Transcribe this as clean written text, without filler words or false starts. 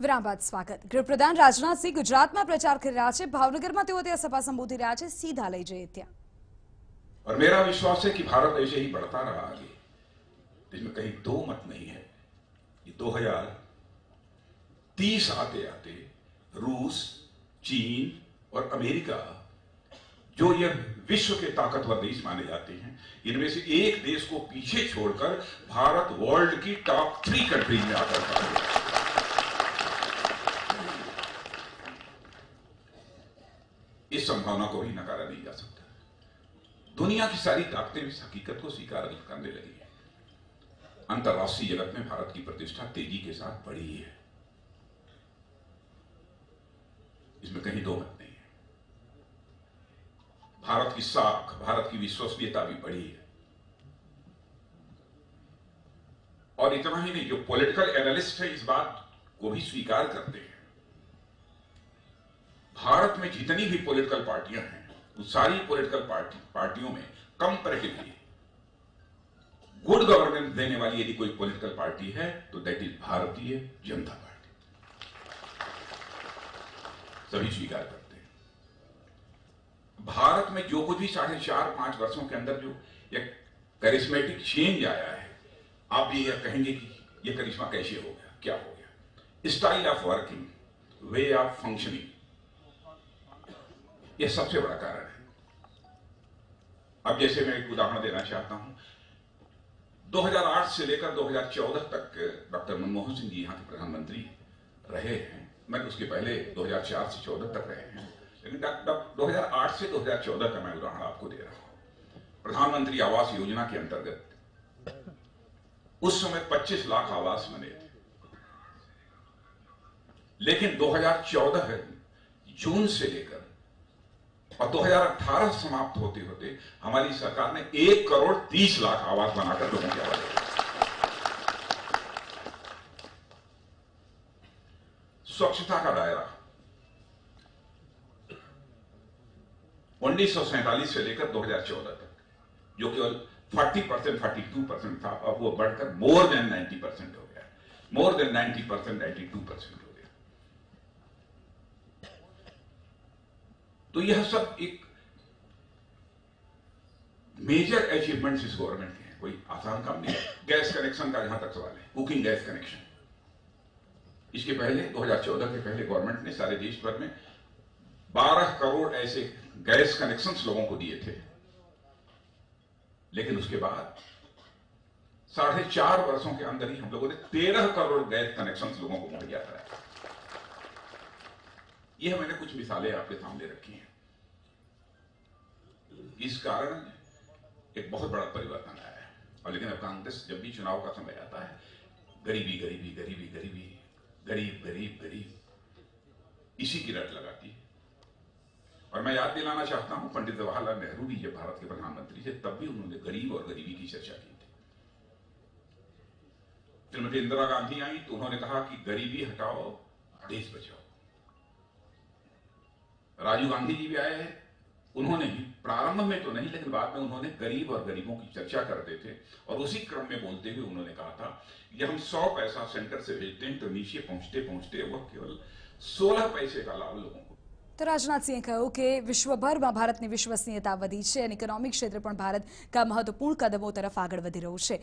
વિરામ બાદ સ્વાગત। ગૃહપ્રધાન રાજનાથ સિંહ ગુજરાતમાં પ્રચાર કરી રહ્યા છે। ભાવનગરમાં તેઓ ત્યાં સભા સંબોધી રહ્યા છે। સીધા લઈ જઈએ ત્યાં। और मेरा विश्वास है कि भारत ऐसे ही बढ़ता रहा आगे, इसमें कहीं दो मत नहीं है। ये 2030 आते आते रूस, चीन और अमेरिका, जो ये विश्व के ताकतवर देश माने जाते हैं, इनमें से एक देश को पीछे छोड़कर भारत वर्ल्ड की टॉप 3 कंट्री में आकर खड़ा है। इस संभावना को भी नकारा नहीं जा सकता। दुनिया की सारी ताकतें इस हकीकत को स्वीकार करने लगी है। अंतर्राष्ट्रीय जगत में भारत की प्रतिष्ठा तेजी के साथ बढ़ी है, इसमें कहीं दो मत नहीं है। भारत की साख, भारत की विश्वसनीयता भी बढ़ी है। और इतना ही नहीं, जो पॉलिटिकल एनालिस्ट है इस बात को भी स्वीकार करते हैं। भारत में जितनी भी पॉलिटिकल पार्टियां हैं, उन सारी पॉलिटिकल पार्टियों में कंपैरेटिवली गुड गवर्नेंस देने वाली यदि कोई पॉलिटिकल पार्टी है तो that is Bharatiya Janata party. सभी स्वीकार करते हैं। भारत में जो कुछ भी 4.5-5 वर्षों के अंदर जो एक करिश्मेटिक चेंज आया है, आप भी यह कहेंगे कि यह करिश्मा कैसे हो गया, क्या हो गया। Style of working, way of functioning, यह सबसे बड़ा कारण है। अब जैसे मैं एक उदाहरण देना चाहता हूं, 2008 से लेकर 2014 तक डॉक्टर मनमोहन सिंह जी यहां के प्रधानमंत्री रहे हैं। मैं उसके पहले 2004 से 14 तक रहे हैं, लेकिन 2008 से 2014 का मैं उदाहरण आपको दे रहा हूं। प्रधानमंत्री आवास योजना के अंतर्गत उस समय 25 लाख आवास बने थे, लेकिन 2014 जून से लेकर और 2018 समाप्त होते होते हमारी सरकार ने 1,30,00,000 आवास बनाकर लोगों के आवाज। स्वच्छता का दायरा 1947 से लेकर 2014 तक, जो केवल 40%, 42% था, अब वो बढ़कर मोर देन 90% हो गया। मोर देन 90%, 92% हो गया। तो यह सब एक मेजर अचीवमेंट्स इस गवर्नमेंट के हैं, कोई आसान काम नहीं है। गैस कनेक्शन का जहां तक सवाल है, कुकिंग गैस कनेक्शन, इसके पहले 2014 के पहले गवर्नमेंट ने सारे देश भर में 12 करोड़ ऐसे गैस कनेक्शंस लोगों को दिए थे, लेकिन उसके बाद 4.5 वर्षों के अंदर ही हम लोगों ने 13 करोड़ गैस कनेक्शंस लोगों को मुहैया कराया। यह मैंने कुछ मिसालें आपके सामने रखी हैं। इस कारण एक बहुत बड़ा परिवर्तन आया है। और लेकिन अब कांग्रेस जब भी चुनाव का समय आता है, गरीबी गरीबी गरीबी गरीबी, गरीब गरीब गरीब, इसी की रट लगाती है। और मैं याद दिलाना चाहता हूं, पंडित जवाहरलाल नेहरू भी जब भारत के प्रधानमंत्री थे, तब भी उन्होंने गरीब और गरीबी की चर्चा की थी। श्रीमती इंदिरा गांधी आई तो उन्होंने कहा कि गरीबी हटाओ, देश बचाओ। राजीव गांधी जी भी आए हैं, उन्होंने भी प्रारंभ में तो नहीं, लेकिन बाद में उन्होंने गरीब और गरीबों की चर्चा करते थे। और उसी क्रम में बोलते हुए उन्होंने कहा था कि हम 100 पैसा सेंटर से भेजते हैं तो नीचे पहुंचते पहुंचते वह केवल 16 पैसे का लाभ लोगों को। તો રાજનાથ સિંહે કહ્યું કે વિશ્વભરમાં ભારતની વિશ્વસનીયતા વધી છે અને ઇકોનોમિક ક્ષેત્રે પણ ભારત કા મહત્વપૂર્ણ કદમો તરફ આગળ વધી રહ્યું છે।